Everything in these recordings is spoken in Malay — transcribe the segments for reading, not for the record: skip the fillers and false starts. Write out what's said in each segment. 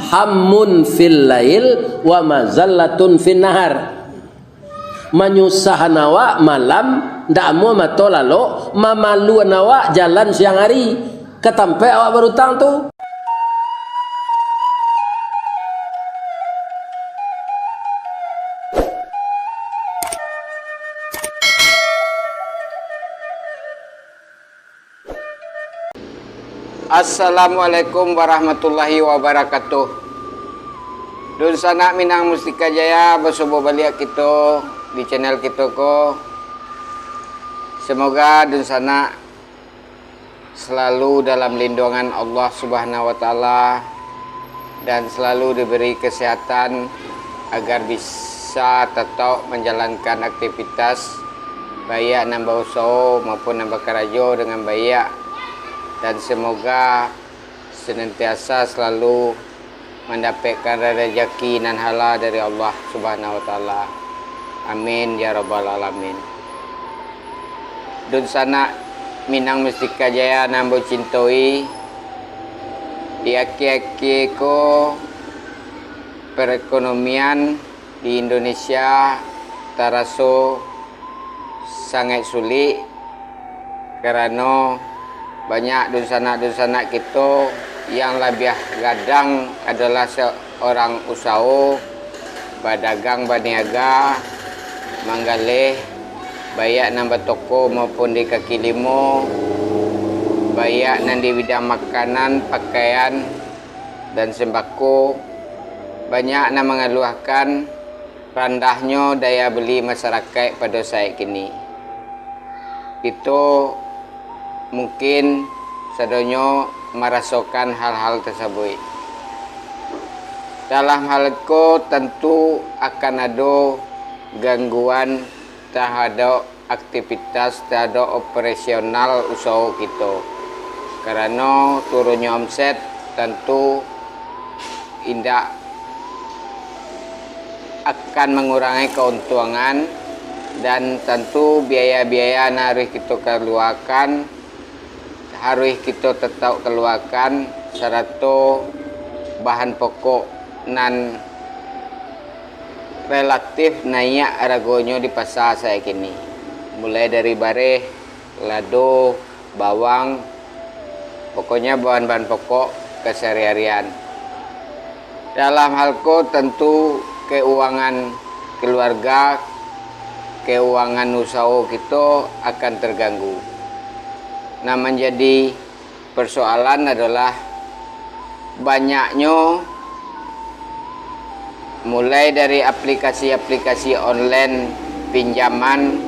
hammun fil lail wa mazallatun fin nahar. Menyusah nawa malam ndak mau matolalo, mamalu nawa jalan siang hari. Ketampe awak berutang tu. Assalamualaikum warahmatullahi wabarakatuh. Dun sana Minang Mustika Jaya bersubuh balik kita di channel kita ko. Semoga dun sana selalu dalam lindungan Allah Subhanahu wa taala dan selalu diberi kesehatan agar bisa tetap menjalankan aktivitas baik nambah usaha maupun nambah karajo dengan baik. Dan semoga senantiasa selalu mendapatkan rezeki dan halal dari Allah Subhanahu wa taala. Amin ya rabbal alamin. Dun sana Minang Mustika Jaya nambo cintoi di aki-aki ko perekonomian di Indonesia taraso sangat sulit karena banyak dun-sana kita yang lebih gadang adalah seorang usaha, berdagang, berniaga, manggalih, baik nambah toko maupun di kaki lima, baik di bidang makanan, pakaian, dan sembako. Banyak yang mengeluhkan rendahnya daya beli masyarakat pada saat kini. Itu mungkin sadonyo merasakan hal-hal tersebut. Dalam hal itu tentu akan ada gangguan terhadap aktivitas, terhadap operasional usaha kita. Karena turunnya omset tentu tidak akan mengurangi keuntungan dan tentu biaya-biaya yang harus kita keluarkan harus kita tetap keluarkan serta bahan pokok nan relatif naik harganya di pasar saya kini, mulai dari bareh, lado, bawang, pokoknya bahan-bahan pokok keseharian. Dalam hal itu tentu keuangan keluarga, keuangan usaha kita akan terganggu. Nah, menjadi persoalan adalah banyaknya mulai dari aplikasi-aplikasi online pinjaman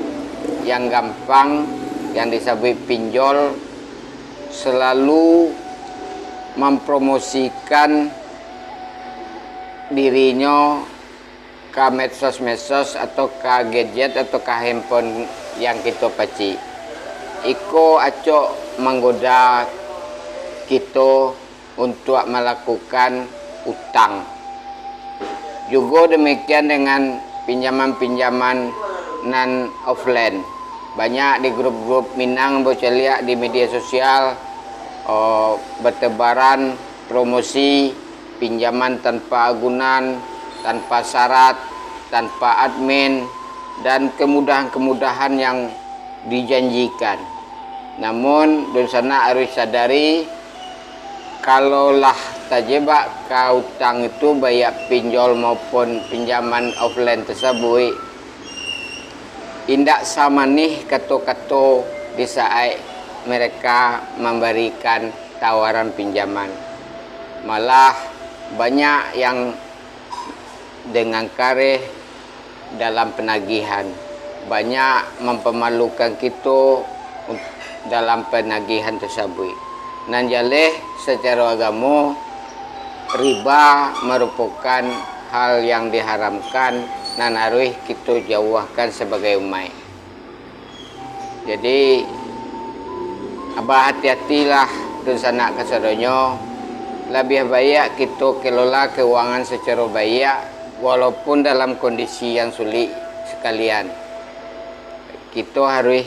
yang gampang yang disebut pinjol selalu mempromosikan dirinya ke medsos-medsos atau ke gadget atau ke handphone yang kita pakai. Iko acok menggoda kita untuk melakukan utang. Juga demikian dengan pinjaman-pinjaman non offline. Banyak di grup-grup Minang boceliak di media sosial bertebaran promosi pinjaman tanpa agunan, tanpa syarat, tanpa admin dan kemudahan-kemudahan yang dijanjikan. Namun dosana harus sadari kalaulah terjebak ke utang itu baik pinjol maupun pinjaman offline tersebut tidak sama nih kata-kata di saat mereka memberikan tawaran pinjaman. Malah banyak yang dengan kareh dalam penagihan, banyak mempermalukan kita dalam penagihan tersebut. Dan jaleh secara agama riba merupakan hal yang diharamkan dan harus kita jauhkan sebagai umat. Jadi abah hati-hatilah dosana kesadonyo, lebih baik kita kelola keuangan secara baik walaupun dalam kondisi yang sulit sekalian. Kita harus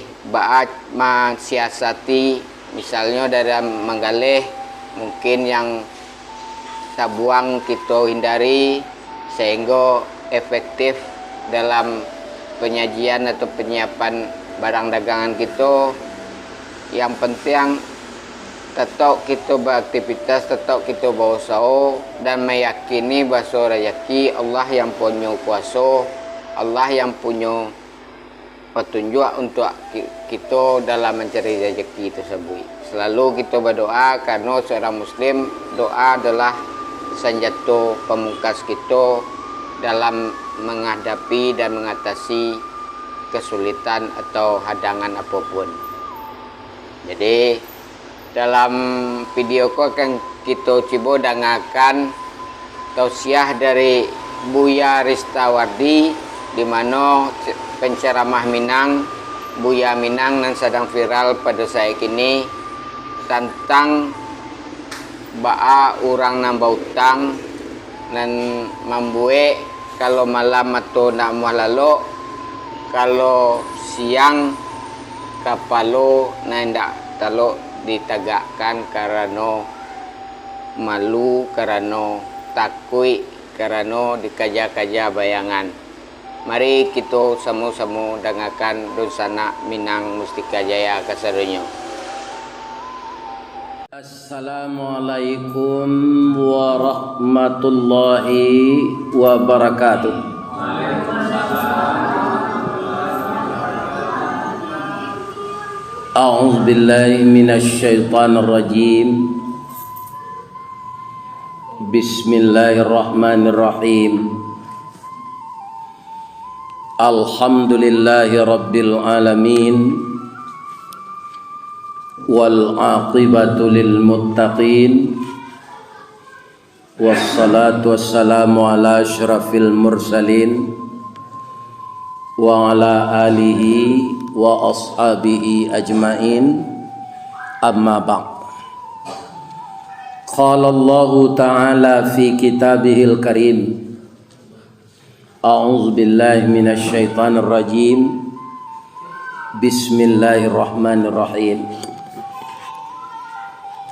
mensiasati misalnya dalam menggalih mungkin yang sabuang kita hindari sehingga efektif dalam penyajian atau penyiapan barang dagangan kita. Yang penting tetap kita beraktivitas, tetap kita berusaha dan meyakini bahawa rezeki Allah yang punya kuasa, Allah yang punya petunjuk untuk kita dalam mencari rezeki tersebut. Selalu kita berdoa karena seorang muslim doa adalah senjata pamungkas kita dalam menghadapi dan mengatasi kesulitan atau hadangan apapun. Jadi dalam video ko akan kita coba dengarkan tausiah dari Buya Ristawardi, di mana penceramah Minang, Buya Minang yang sedang viral pada saat ini tentang baa orang nambah utang dan membuat kalau malam atau nak muah lalu, kalau siang kapalo nandak talo ditagakkan karena malu, karena takut, karena dikaja-kaja bayangan. Mari kita sama-sama dengarkan Dosana Minang Mustika Jaya kasarunya. Assalamualaikum warahmatullahi wabarakatuh. A'udzu billahi minasy syaithanir rajim. Bismillahirrahmanirrahim. Alhamdulillahi rabbil alamin. Wal aqibatu lil muttaqin. Wassalatu wassalamu ala asyrafil mursalin wa ala alihi wa ashabihi ajmain, amma ba'd. Qala Allah ta'ala fi kitabihil karim, a'udzu billahi minasy syaithanir rajim, bismillahirrahmanirrahim.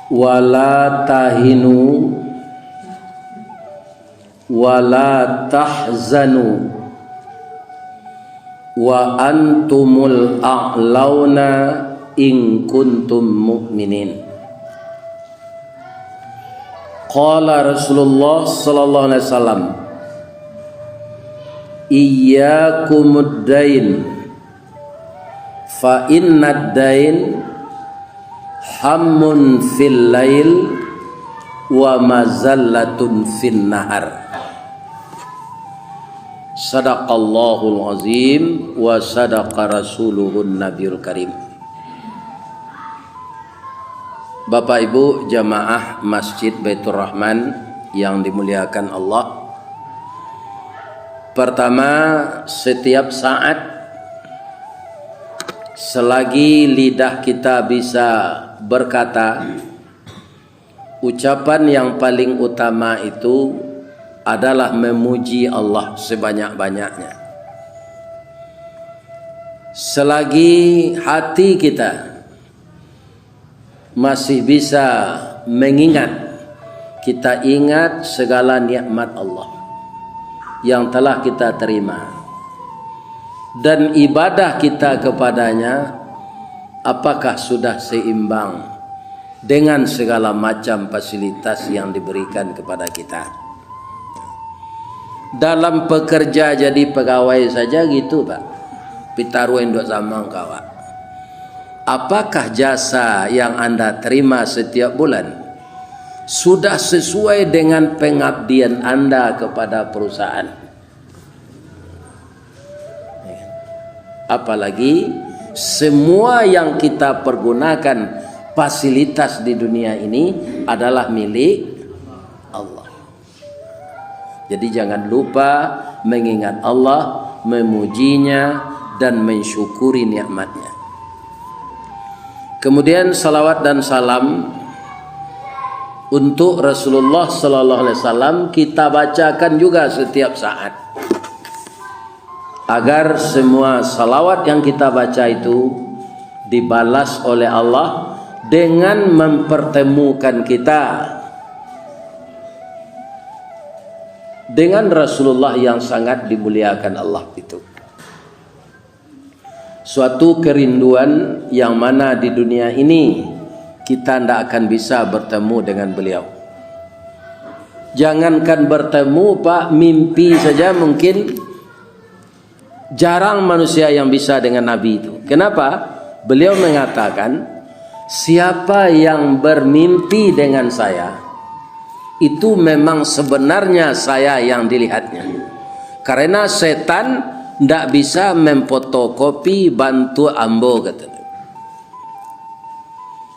Wala tahinu wala tahzanu wa antumul a'launa in kuntum mu'minin. Qala Rasulullah sallallahu alaihi wasallam, iyyakumud dain fa innad dain hammun fil lail wa mazallatun fin nahar. Sadaqallahul azim wa sadaqa rasuluhun nabiyul karim. Bapak Ibu jamaah Masjid Baitur Rahman yang dimuliakan Allah. Pertama, setiap saat selagi lidah kita bisa berkata, ucapan yang paling utama itu adalah memuji Allah sebanyak-banyaknya. Selagi hati kita masih bisa mengingat, kita ingat segala nikmat Allah yang telah kita terima dan ibadah kita kepadanya, apakah sudah seimbang dengan segala macam fasilitas yang diberikan kepada kita. Dalam pekerja jadi pegawai saja gitu Pak, pitaru endok zamang kawan. Apakah jasa yang Anda terima setiap bulan sudah sesuai dengan pengabdian Anda kepada perusahaan? Apalagi semua yang kita pergunakan fasilitas di dunia ini adalah milik Allah. Jadi jangan lupa mengingat Allah, memujinya dan mensyukuri nikmatnya. Kemudian salawat dan salam untuk Rasulullah sallallahu alaihi wasallam kita bacakan juga setiap saat, agar semua salawat yang kita baca itu dibalas oleh Allah dengan mempertemukan kita dengan Rasulullah yang sangat dimuliakan Allah itu. Suatu kerinduan yang mana di dunia ini kita tidak akan bisa bertemu dengan beliau. Jangankan bertemu Pak, mimpi saja mungkin jarang manusia yang bisa dengan Nabi itu. Kenapa? Beliau mengatakan, siapa yang bermimpi dengan saya, itu memang sebenarnya saya yang dilihatnya. Karena setan tidak bisa memfotokopi bantu ambo, kata.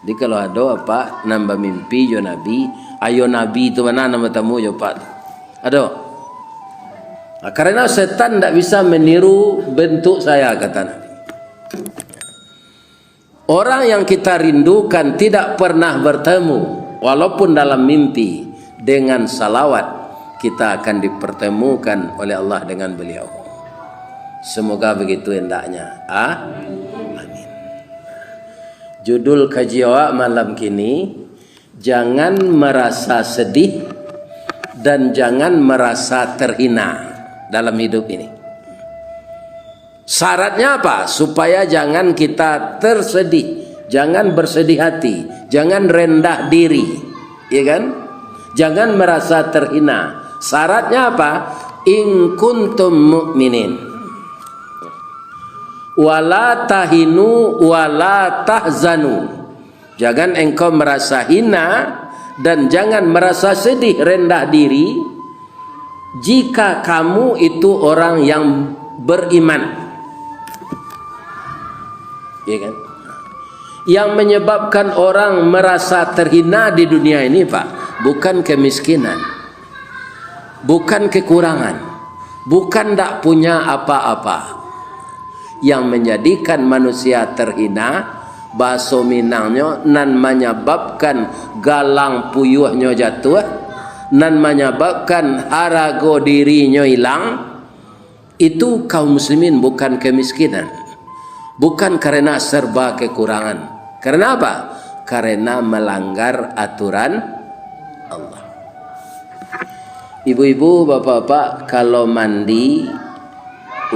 Jadi kalau ada apa nambah mimpi jo Nabi, ayo Nabi itu mana nama tamu jo Pak? Ada. Nah, karena setan tidak bisa meniru bentuk saya, kata Nabi. Orang yang kita rindukan tidak pernah bertemu, walaupun dalam mimpi, dengan salawat kita akan dipertemukan oleh Allah dengan beliau. Semoga begitu hendaknya. Amin. Judul kaji awak malam kini, jangan merasa sedih dan jangan merasa terhina dalam hidup ini. Syaratnya apa? Supaya jangan kita tersedih, jangan bersedih hati, jangan rendah diri, ya kan? Jangan merasa terhina. Syaratnya apa? In kuntum mu'minin, wala tahinu wala tahzanu. Jangan engkau merasa hina dan jangan merasa sedih, rendah diri, jika kamu itu orang yang beriman. Ya kan? Yang menyebabkan orang merasa terhina di dunia ini Pak, bukan kemiskinan, bukan kekurangan, bukan tak punya apa-apa. Yang menjadikan manusia terhina, bahasa Minangnya, nan menyebabkan galang puyuhnya jatuh, nan menyebabkan harago dirinya hilang, itu kaum muslimin, bukan kemiskinan, bukan karena serba kekurangan. Karena apa? Karena melanggar aturan Allah. Ibu-ibu, bapak-bapak, kalau mandi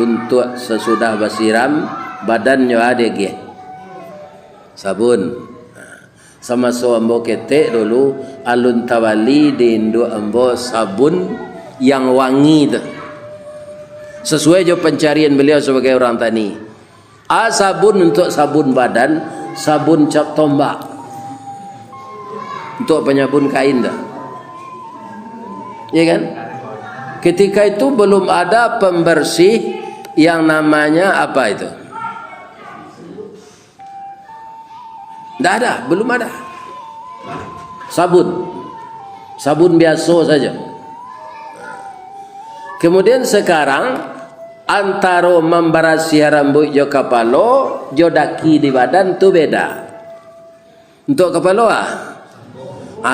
untuk sesudah basiram, badannya ada ge sabun. Sama so ambo ketek dulu alun tawali di Indo ambo sabun yang wangi tu. Sesuai jo pencarian beliau sebagai orang tani. Sabun untuk sabun badan, sabun cap tombak untuk penyabun kain dah. Ya kan? Ketika itu belum ada pembersih yang namanya apa itu? Tidak ada, belum ada. Sabun biasa saja. Kemudian sekarang antara membarasi rambut jo kepala, jo daki di badan tu beda. Untuk kepala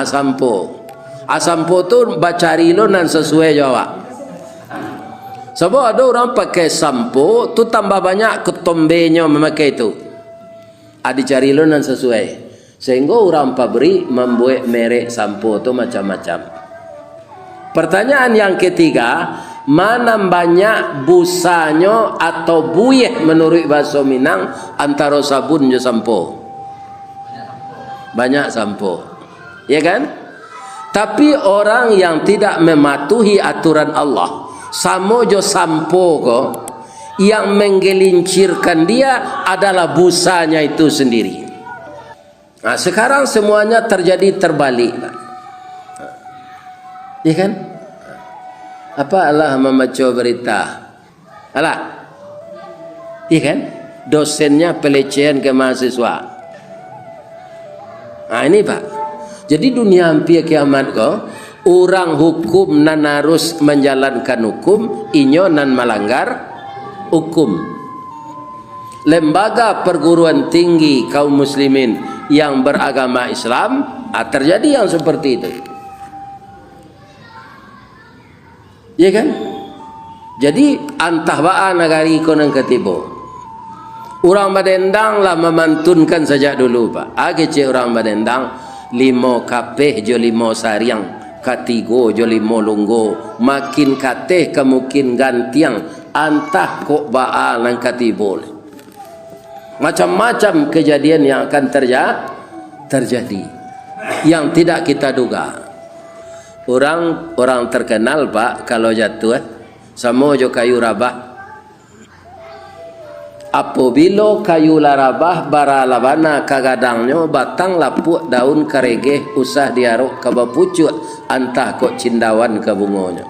sampo. Sampo tu bacari lo nan sesuai Jawa. Sebab ada orang pakai sampo tu tambah banyak ketombenya memakai itu. Dicari lo nan sesuai. Sehingga orang pabrik membuat merek sampo tu macam-macam. Pertanyaan yang ketiga, mana banyak busanya atau buyeh menurut bahasa Minang antara sabun dan sampo? Banyak sampo, ya kan? Tapi orang yang tidak mematuhi aturan Allah, samo jo sampo kok, yang menggelincirkan dia adalah busanya itu sendiri. Nah, sekarang semuanya terjadi terbalik, ya kan? Apa Allah membaca berita? Alah, iya kan? Dosennya pelecehan ke mahasiswa. Nah ini Pak. Jadi dunia hampir kiamat kok, orang hukum nan harus menjalankan hukum, inyo nan melanggar hukum. Lembaga perguruan tinggi kaum muslimin yang beragama Islam, terjadi yang seperti itu. Ya kan? Jadi antah ba'a negari konang ketibo. Orang Badendang lah memantunkan sejak dulu Pak. Kecil orang Badendang 5 kapeh jo 5 sariang katigo jo limo lunggo makin kateh kemungkin gantiang antah kok baal nang katibol. Macam-macam kejadian yang akan terjadi yang tidak kita duga. Orang terkenal Pak kalau jatuh sama jo kayu rabah. Apabila kayu larabah baralabana kagadangnya batang lapuk daun karegeh usah diaruk ke bapucut antah kok cindawan ke bungonya.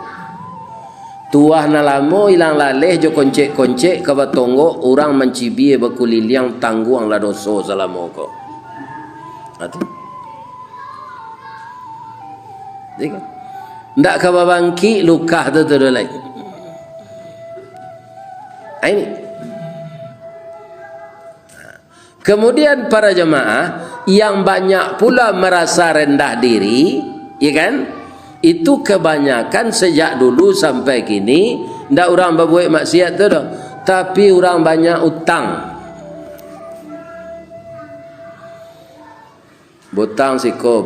Tuah nalamo ilang laleh jo koncek-koncek ke batonggo orang mencibi bekuliliang tangguang la doso salamoko. Atu. Dika. Ndak ka babangki lukah tu dolai. Ini. Kemudian para jemaah yang banyak pula merasa rendah diri, ya kan? Itu kebanyakan sejak dulu sampai kini ndak orang berbuat maksiat tu dah, tapi orang banyak utang. Butang siko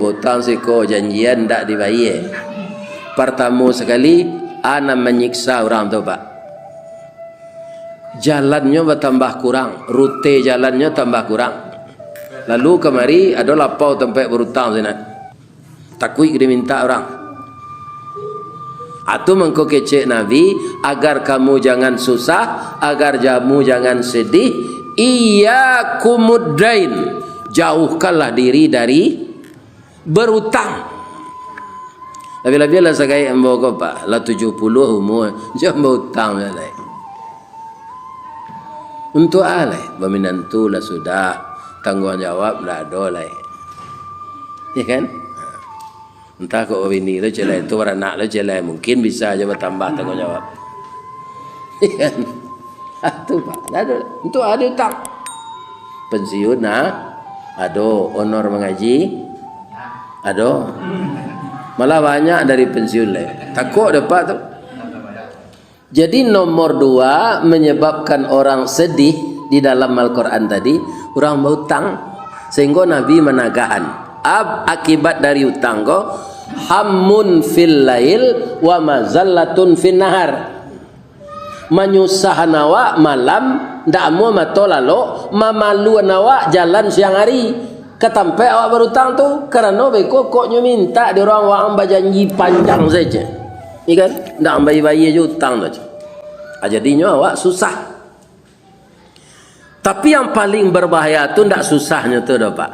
janjian ndak dibayar. Pertama sekali ana menyiksa orang tu Pak. Jalannya bertambah kurang, rute jalannya tambah kurang. Lalu kemari ada lapau tempat berutang sana. Takui diminta orang. Atau mengko kecek Nabi agar kamu jangan susah, agar kamu jangan sedih. Iyyakumuddain, jauhkanlah diri dari berutang. Lebih-lebih lah sekai embo ko Pak, lah 70 umur, jangan berutang lah. Untuk alai berminantu lah sudah, tanggungan jawab lah ada lah, ya kan? Entah kok bini tu celai tu anak tu celai mungkin bisa aja bertambah tanggung jawab, ya kan? Itu Pak, ada untuk ada utang pensiun ada honor mengaji, ada malah banyak dari pensiun lah, takut dapat tu. Jadi nomor 2 menyebabkan orang sedih di dalam Al-Quran tadi, orang berhutang. Sehingga Nabi menagahan akibat dari hutang ko hammun fil lail wa mazallatun fin nahar. Menyusahkan awak malam, ndak mau matolalo, mamaluan awak jalan siang hari. Ketampe awak berhutang tu kerana beko koknya minta di orang wang berjanji panjang saja. Ikan ndak bayi-bayi je hutang tu. Jadinya awak susah. Tapi yang paling berbahaya tu ndak susahnya tu dah Pak.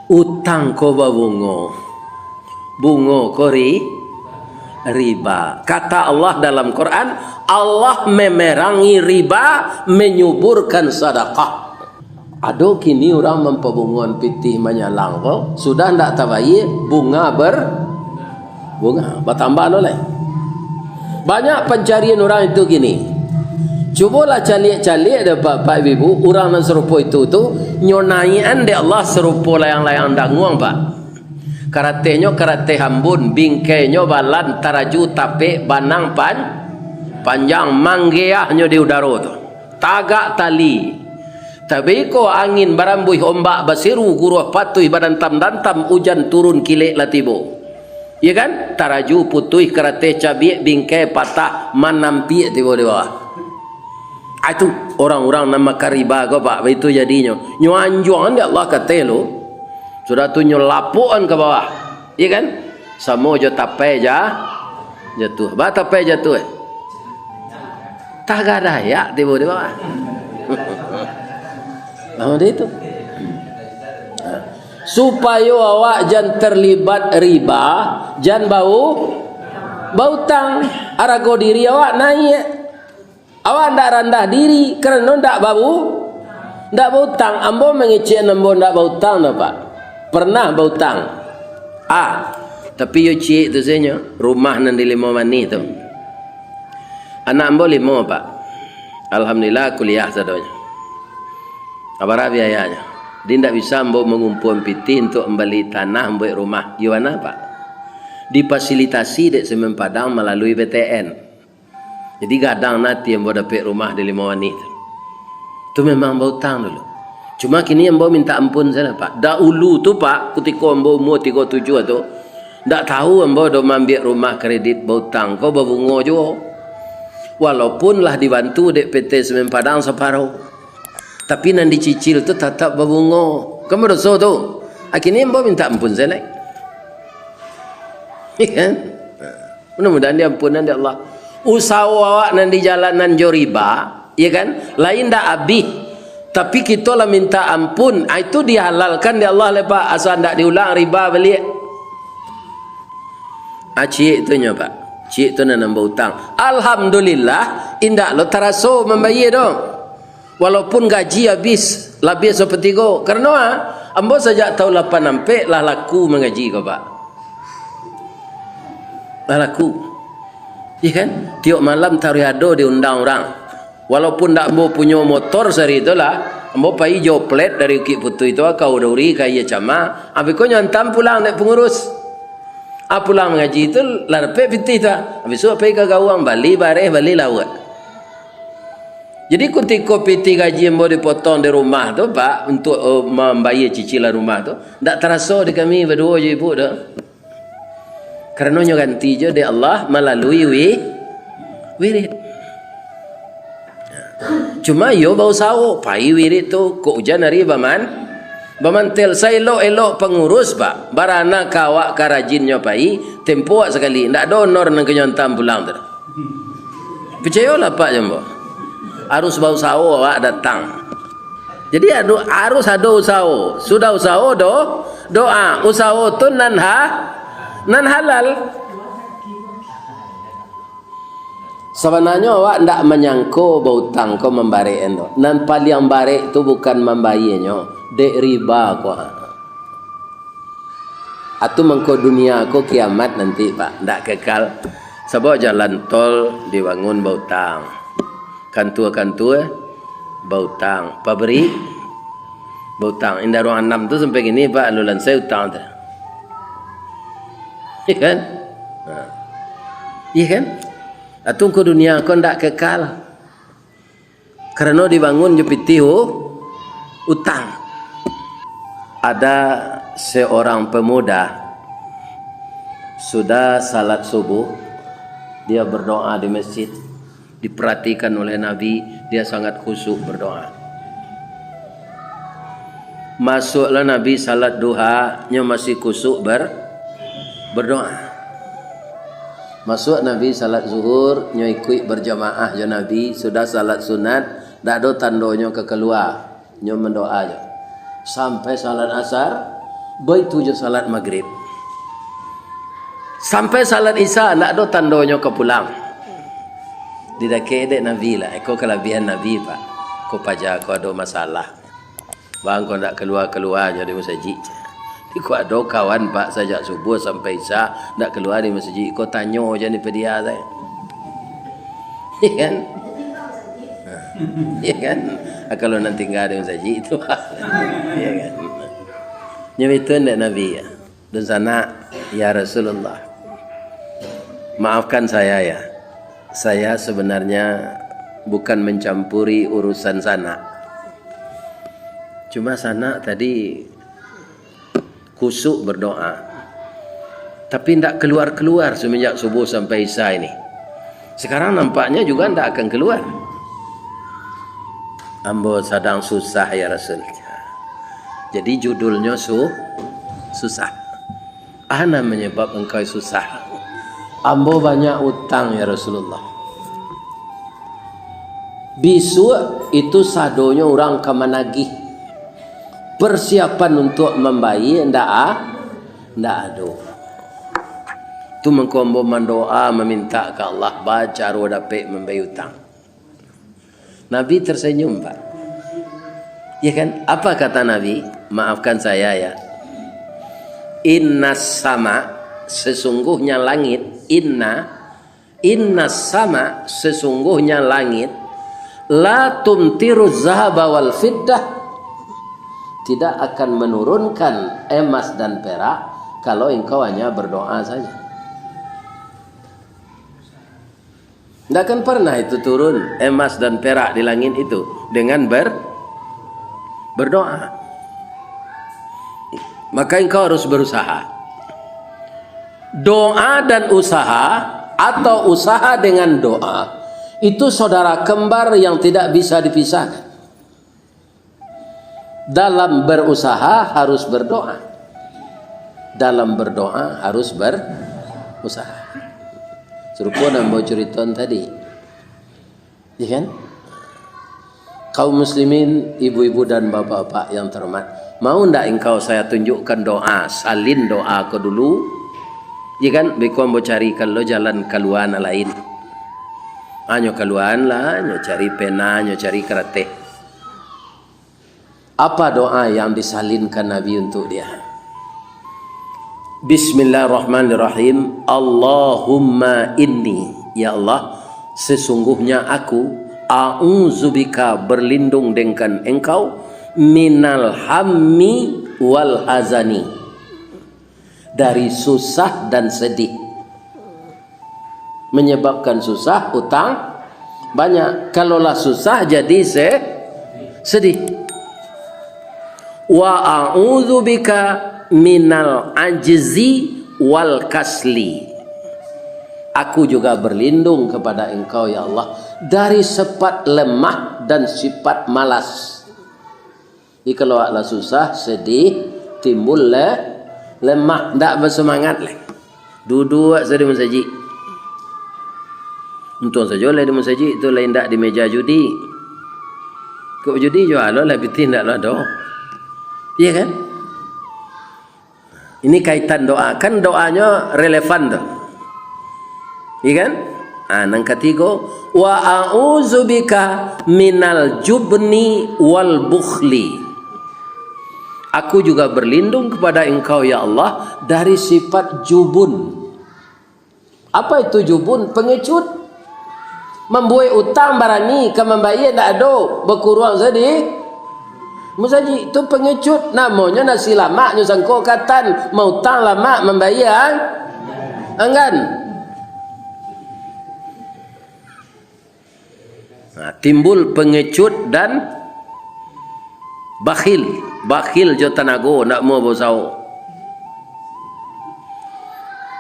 Utang ko bungo. Bungo ko riba. Kata Allah dalam Quran, Allah memerangi riba, menyuburkan sedekah. Aduh kini orang mempebunguan pitih menyalang ko, sudah ndak tabayi bunga bertambah oleh. Banyak pencarian orang itu gini. Cubalah calik-calik ada Pak Ibu, orang yang serupa itu tu nyonaian de Allah serupa layang-layang danguang Pak. Karatenya karate hambun, bingkainya balan taraju tape banang panjang manggeahnya di udara tu. Tagak tali. Tapi ko angin barambuih ombak basiru guruh patuh badan tam hujan turun kilek latibo. Ya kan? Taraju putih karate cabiak bingkai patah manampi di bawah. Itu orang-orang nama kariba ko Pak, itu jadinya. Nyo anjuan dia Allah kata lo. Sudah tu nyo lapuan ke bawah. Ya kan? Samo jo tapai jatuh. Ba tapai jatuh. Tak ada ya di bawah. Nah, itu. Supaya awak jangan terlibat riba, jangan bau tang, arago diri awak naik. Awak ndak rendah diri kerana ndak bau tang. Ambo mengecek ambo ndak bau tang dah Pak. Pernah bau tang. Tapi yo cik tu sebenarnya rumah nan di Lima Manis tu. Anak ambo 5 Pak. Alhamdulillah kuliah sadonya. Apa biayanya? Dia tidak bisa mengumpul piti untuk membeli tanah membuat rumah. Gimana Pak? Difasilitasi dek Semen Padang melalui PTN. Jadi kadang nanti yang dapat rumah di Lima Manis. Itu memang berhutang dulu. Cuma kini yang bawa minta ampun sana Pak. Dahulu tu Pak, ketika yang bawa umur 37 tu, Ndak tahu ambo do ambil rumah kredit berhutang kau berbunga juga. Walaupun lah dibantu dek PT Semen Padang separuh. Tapi nan dicicil tu tetap berbunga. Kamu dosa tu. Akhirnya ambo minta ampun saya. Kan? Mudah-mudahan diampunan dari Allah. Usaha awak nan di jalanan jo riba, ya kan? Lain dak habis. Tapi kita lah minta ampun. Itu dihalalkan di Allah lepas asal ndak diulang riba balik. Cik tu nya Pak. Cik tu nak nambah hutang. Alhamdulillah indak lo teraso membayar dong. Walaupun gaji habis lebih sepertiga. Karena ambo sejak tahun 8 lah laku mengaji kau Pak. Lah laku. Ya kan? Tiap malam tariado diundang orang. Walaupun tak ambo punya motor sehari itulah, ambo pai jo plat dari Bukit Putu itu kau dauri kaya cama. Habis kau nyantam pulang dek pengurus. Pulang mengaji itu lah dapat piti tu. Habis tu pergi ke gawang Bali bareh Bali lawat. Jadi ketika piti gaji ambo dipotong di rumah tu Pak untuk membayar cicilan rumah tu, tak terasa di kami berdua je ibu tu. Kerana nyo ganti je di Allah melalui wirid. Cuma yo bau sawo pai wirid tu ko ujan hari baman bamantel saya elok pengurus Pak barana kawak karajinnya pai tempo sekali ndak donor nang kenyontam pulang tu. Percayalah Pak Jambo. Harus bau sawo awak datang. Jadi harus ada usaha. Sudah usaha doa. Usaha tu nan halal. Sebenarnya awak ndak menyangko berhutang kau membarek endo. Nan paling barek tu bukan membayarnya, dek riba kau. Atu mengko dunia kau kiamat nanti Pak, ndak kekal. Sebab jalan tol dibangun berhutang. Kantua berhutang. Pabrik berhutang. Indah ruang 6 tu sampai gini Pak, lulan saya hutang tu. Iya kan? Iya kan? Atau ke dunia kau ndak kekal. Kerana dibangun jepiti utang. Ada seorang pemuda sudah salat subuh, dia berdoa di masjid, diperhatikan oleh Nabi, dia sangat khusyuk berdoa. Masuklah Nabi salat duha, nya masih khusyuk berdoa. Masuk Nabi salat zuhur, nyo ikut berjamaah je Nabi, sudah salat sunat, dak ada tandonya ke keluar, nyo mendoa je. Sampai salat asar, begitu je salat maghrib. Sampai salat isya, dak ada tandonya ke pulang. Didake dek Nabi lah, kau kelebihan Nabi Pak. Kau pajar kau ada masalah. Bang kau ndak keluar jadi masjid. Kau ada kawan Pak sejak subuh sampai isya nak keluar di masjid. Kau tanya je ni pedia saya. Ya kan? Ya kan? Kalau nanti tinggal di masjid itu. Ya kan? Nyebitun dek Nabi ya. Dan sana ya Rasulullah. Maafkan saya ya. Saya sebenarnya bukan mencampuri urusan sana. Cuma sana tadi khusyuk berdoa. Tapi tidak keluar-keluar semenjak subuh sampai isya ini. Sekarang nampaknya juga tidak akan keluar. Ambo sedang susah ya Rasul. Jadi judulnya susah. Ana menyebab engkau susah. Ambo banyak utang ya Rasulullah. Bisu itu sadonya orang kemanagih. Persiapan untuk membayar ndak ada. Tu mengkombo mendoa meminta ke Allah baca ro dapat membayar hutang. Nabi tersenyum Pak. Ya kan? Apa kata Nabi? Maafkan saya ya. Innas sama sesungguhnya langit, innas sama sesungguhnya langit la tumtiru zahaba wal fiddah, tidak akan menurunkan emas dan perak kalau engkau hanya berdoa saja. Tidak akan pernah itu turun emas dan perak di langit itu dengan berdoa. Maka engkau harus berusaha. doa dan usaha atau usaha dengan doa itu saudara kembar yang tidak bisa dipisahkan. Dalam berusaha harus berdoa, dalam berdoa harus berusaha. Serupa nambah cerita tadi, ya kan? Kaum muslimin, ibu-ibu dan bapak-bapak yang terhormat, mau ndak engkau saya tunjukkan doa, salin doa ke dulu, ya kan? Bekau mau cari kalau jalan keluar lain, hanya keluar lah, hanya cari pena, hanya cari kertas. Apa doa yang disalinkan Nabi untuk dia? Bismillahirrahmanirrahim. Allahumma inni, ya Allah, sesungguhnya aku a'udzubika, berlindung dengan engkau, minal hammi wal hazani, dari susah dan sedih. Menyebabkan susah, utang banyak. Kalaulah susah jadi sedih. Wa a'udzubika minal ajzi wal kasli, aku juga berlindung kepada engkau ya Allah dari sifat lemah dan sifat malas. Jadi kalau Allah susah, sedih, timbul lemah, tak bersemangat lah. Duduk saja di masjid. Untung saja lah di masjid itu lain tak di meja judi. Kau judi jual lah, tapi tidak lah doh. Iya kan? Ini kaitan doa, kan doanya relevan tuh. Iya kan? Nang ketiga, wa a'udzubika minal jubni wal bukhli, aku juga berlindung kepada engkau ya Allah dari sifat jubun. Apa itu jubun? Pengecut. Membuat utang barani ke membayar tak ada, berkurang sedih. Musaji itu pengecut, namanya nasi lama nyusangko katan, mau utang lama membayar enggan. Timbul pengecut dan bakhil jo tanago nak mau bosau.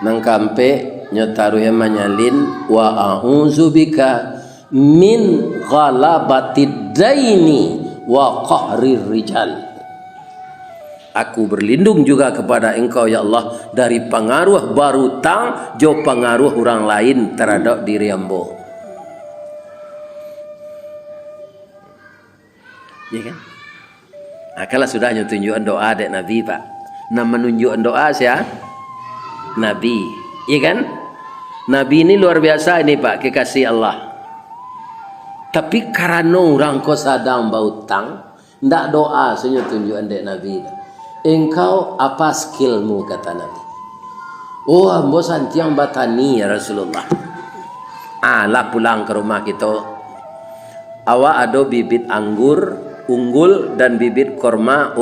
Nang kampe nyotaru yang manyalin wa a'udzubika min ghalabatid daini wa qahrir rijal, aku berlindung juga kepada engkau ya Allah dari pengaruh barutang jo pengaruh orang lain terhadap diri ambo. Ya kan? Kalau sudah tunjukkan doa dek Nabi Pak, nah menunjukkan doa siapa? Nabi, ya kan? Nabi ini luar biasa ini Pak, kekasih Allah. Tapi karena orang kau sadang bautang, ndak doa senyum tunjukan dek Nabi. Engkau apa skillmu, kata Nabi. Oh, ambo santiang batani ya Rasulullah. Lah pulang ke rumah kita. Awak ada bibit anggur unggul dan bibit korma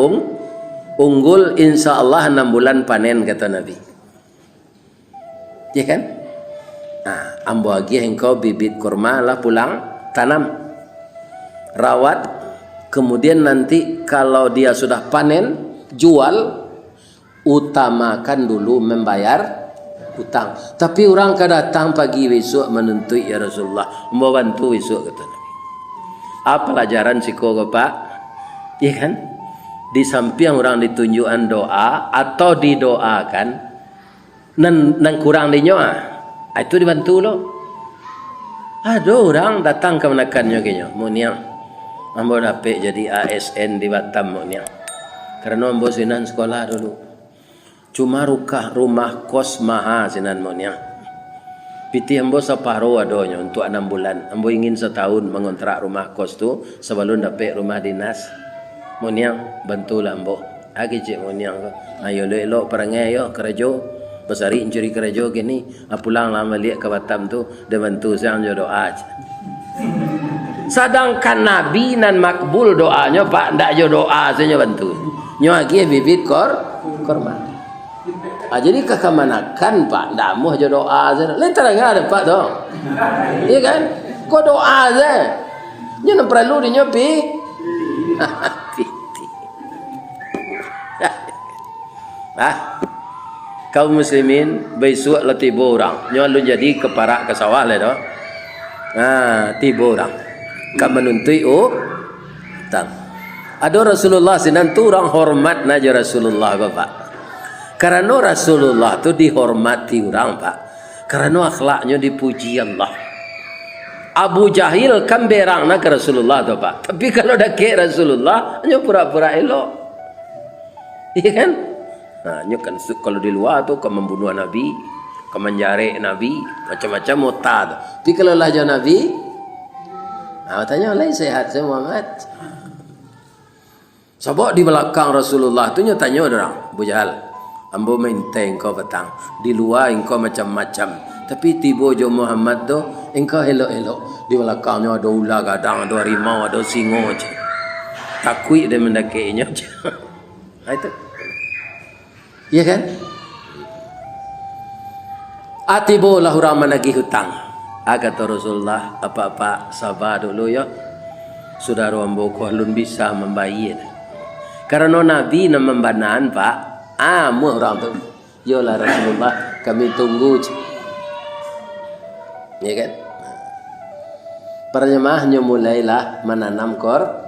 unggul, insya Allah 6 bulan panen, kata Nabi. Ya kan? Ambo lagi engkau bibit korma lah pulang tanam, rawat, kemudian nanti kalau dia sudah panen, jual, utamakan dulu membayar utang. Tapi orang datang pagi besok menuntut ya Rasulullah, mau bantu besok, kata Nabi. Apa pelajaran siko Pak? Ya kan? Di samping orang ditunjukkan doa atau didoakan, nan kurang dinyoa, itu dibantu loh. Ada orang datang ke menakannya kayaknya, mau niang, ambo dapat jadi ASN di Batam mau niang, karena ambo sinan sekolah dulu, cuma rumah kos maha sinan mau niang, piti ambo separuh adonya untuk 6 bulan, ambo ingin setahun mengontrak rumah kos tu sebelum dapat rumah dinas, mau niang bantulah ambo, agi cik mau niang, ayo lo perangai yo kerja. Besari curi kerja gini, pulang lama lihat ke Batam tu, dia bantu saya doa aja. Sedangkan Nabi nan makbul doanya Pak, ndak jo doa saja bantu. Nyo lagi bibit korma. Jadi kekemanakan Pak, ndak mau jo doa saja. Lain terang ada Pak dong. Iya kan? Kau doa saja. Nyo perlu dinyopi. kaum muslimin besok lah tiba orang nyo lu jadi keparak ke sawah lah dah. Tiba orang kan menuntui utang. Ada Rasulullah sinan tu orang hormat naja Rasulullah Bapak. Karena Rasulullah tu dihormati orang Pak. Karena akhlaknya dipuji Allah. Abu Jahil kan berang nak ke Rasulullah tu Pak. Tapi kalau dah ke Rasulullah hanya pura-pura elok. Iya kan? Hanya kan kalau di luar tu kau membunuh Nabi, kau menjari Nabi, macam-macam mutad. Tapi kalau lah jauh Nabi, tanya lain sehat saya Muhammad. Sebab di belakang Rasulullah tu nya tanya orang, Abu Jahal, ambo menteng kau petang. Di luar engkau macam-macam. Tapi tiba jo Muhammad tu engkau elok-elok. Di belakangnya ada ular gadang, ada harimau, ada singo je. Takui dia mendakinya je. Itu. Ya kan? Tiba lah orang menagih hutang. Kata Rasulullah, apa-apa sabar dulu ya. Saudara ambo ko alun bisa membayar. Karena Nabi nak membanaan Pak. Mu orang tu. Yolah Rasulullah, kami tunggu je. Ya kan? Para jemaahnya mulailah menanam korma.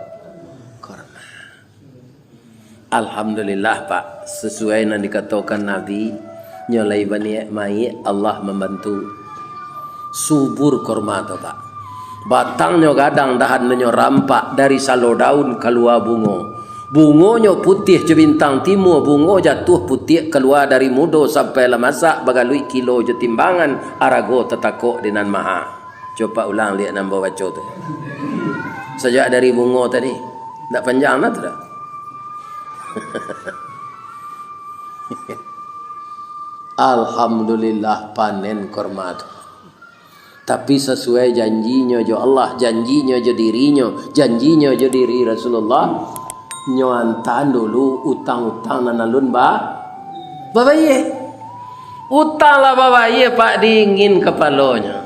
Alhamdulillah Pak, sesuai yang dikatakan Nabi, nyolai bani mai Allah membantu. Subur korma tu Pak. Batangnya gadang dahannya rampak dari salo daun keluar bungo. Bungonya putih je bintang timur, bungo jatuh putih keluar dari mudo sampai lemasak bagalui kilo je timbangan arago tetakok dinan maha. Coba ulang lihat nombor baca tu. Sejak dari bungo tadi, tak panjang lah tu dah. Alhamdulillah panen korma tu. Tapi sesuai janjinya jo Allah, janjinya jo dirinya, janjinya jo diri Rasulullah. Nyoantan dulu utang-utang nanalun babaye. Utang lah babaye Pak dingin kepalanya.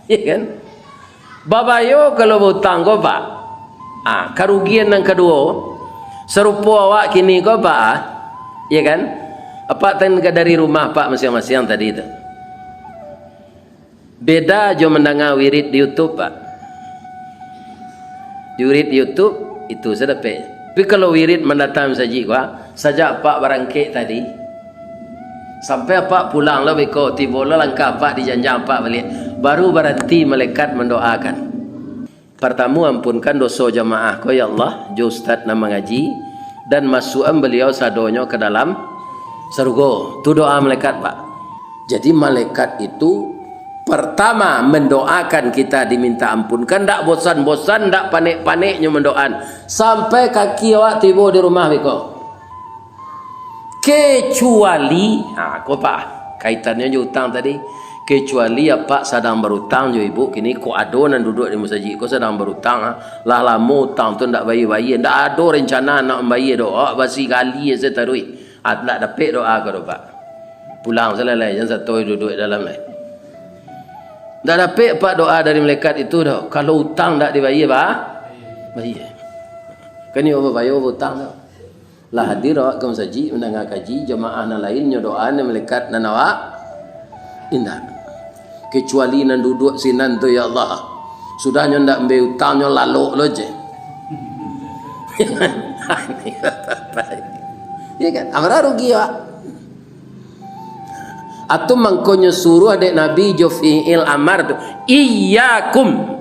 Ya kan? Babayo kalau berutang kau Pak. Kerugian yang kedua serupa awak kini kau Pak. Ya kan? Apa tengah dari rumah Pak masing-masing tadi itu. Beda jo mendengar wirid di YouTube Pak. Wirid YouTube itu sedapet. Tapi kalau wirid mendatang saja Pak barangkit tadi. Sampai Pak pulang lah beko tiba lah langkah Pak dijanjang Pak balik. Baru berhenti malaikat mendoakan. Pertama ampunkan dosa jamaah ko ya Allah, jo ustaz nama ngaji dan masukan beliau sadonyo ke dalam surga. Tu doa malaikat Pak. Jadi malaikat itu pertama mendoakan kita diminta ampunkan, tak bosan-bosan, tak panik-paniknya mendoakan sampai kaki awak tiba di rumah beko. Kecuali kau Pak kaitannya je hutang tadi. Kecuali apa sedang berhutang je ibu kini ko adonan duduk di masjid ko sedang berhutang lah lama hutang tu ndak bayar-bayar, ndak ada rencana nak bayar doa basi kali saya tarui. Tak dapat doa ko Pak. Pulang selesai jangan satu duduk dalam lain. Tak dapat Pak doa dari malaikat itu dah. Kalau hutang tak dibayar Pak, bayar. Kan ni apa bayar hutang dah. Lah hadir awak ke masjid mendengar kaji jemaah yang lainnya doa ni malaikat dan awak indah. Kecuali nan duduk sinan tu ya Allah. Sudahnya ndak ambil hutangnya lalu lo je. Ya kan? Amra rugi awak. Atau mangkonya suruh adik Nabi jo fi'il amar tu. Iyyakum.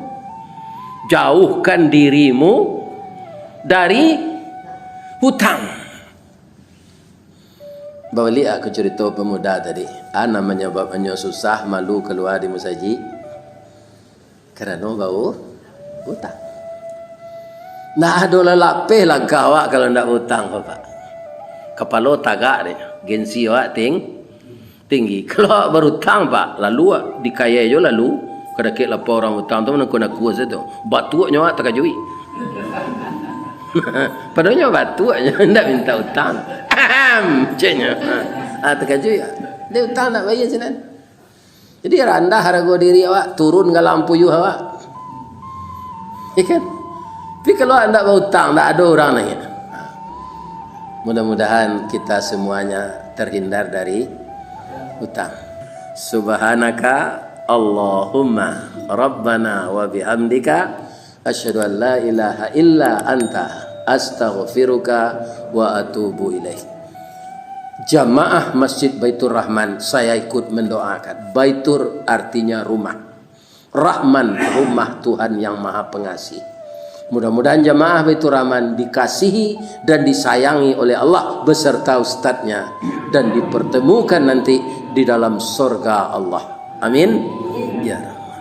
Jauhkan dirimu dari hutang. Balik aku cerita pemuda tadi. Namanya bapaknya susah, malu keluar di masjid. Kerana bau hutang. Nah ada lelapih langkah awak kalau ndak hutang Bapak. Kepala tagak dia. Gengsi awak tinggi. Kalau awak berhutang Pak, lalu dikaya je lalu. Kadang-kadang lapor orang hutang tu nak kuas itu. Batuaknya awak terkajui. Padahal batuaknya ndak minta hutang. Macamnya. Terkajui. Dia hutang nak bayar sinan. Jadi rendah harga diri awak, turun ke lampu you awak. Ya kan? Tapi kalau anda berhutang, tak ada orang lagi. Mudah-mudahan kita semuanya terhindar dari hutang. Subhanaka Allahumma Rabbana wa bihamdika asyhadu an la ilaha illa anta astaghfiruka wa atubu ilaik. Jamaah Masjid Baitur Rahman, saya ikut mendoakan. Baitur artinya rumah. Rahman, rumah Tuhan yang Maha Pengasih. Mudah-mudahan jamaah Baitur Rahman dikasihi dan disayangi oleh Allah beserta ustadznya dan dipertemukan nanti di dalam surga Allah. Amin. Ya Rahman.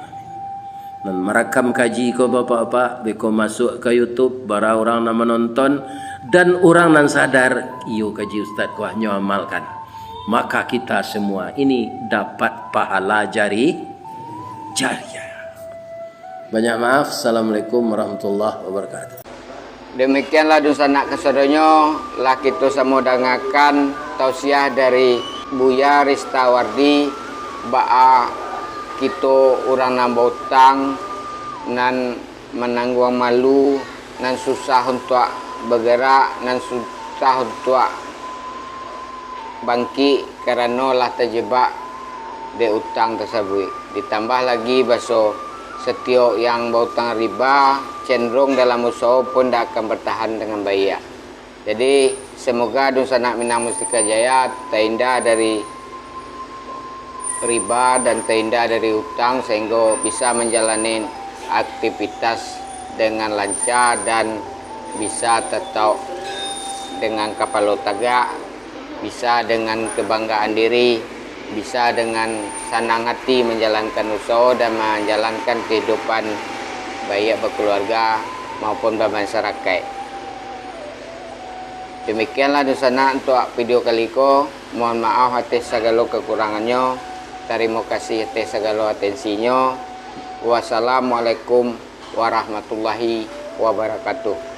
Dan merekam kaji ko bapak-bapak, beko masuk ke YouTube, bara orang nama nonton dan orang nan sadar, iyo kaji ustadz ko hanya amalkan. Maka kita semua ini dapat pahala jariah. Banyak maaf. Assalamualaikum warahmatullahi wabarakatuh. Demikianlah sanak kesadonyo lah kita samodangakan tausiah dari Buya Ristawardi ba'a kita orang nambah utang nan menanggung malu nan susah untuk bergerak nan susah untuk bangkit karena lah terjebak di utang tersebut. Ditambah lagi baso setiap yang berutang riba cenderung dalam usaha pun tidak akan bertahan dengan baik. Jadi semoga Sanak Minang Mustika Jaya terhindar dari riba dan terhindar dari utang sehingga bisa menjalani aktivitas dengan lancar dan bisa tetap dengan kapal tegak, bisa dengan kebanggaan diri, bisa dengan senang hati menjalankan usaha dan menjalankan kehidupan baik berkeluarga maupun bermasyarakat. Demikianlah Sanak untuk video kali ini. Mohon maaf atas segala kekurangannya. Terima kasih atas segala atensinya. Wassalamualaikum warahmatullahi wabarakatuh.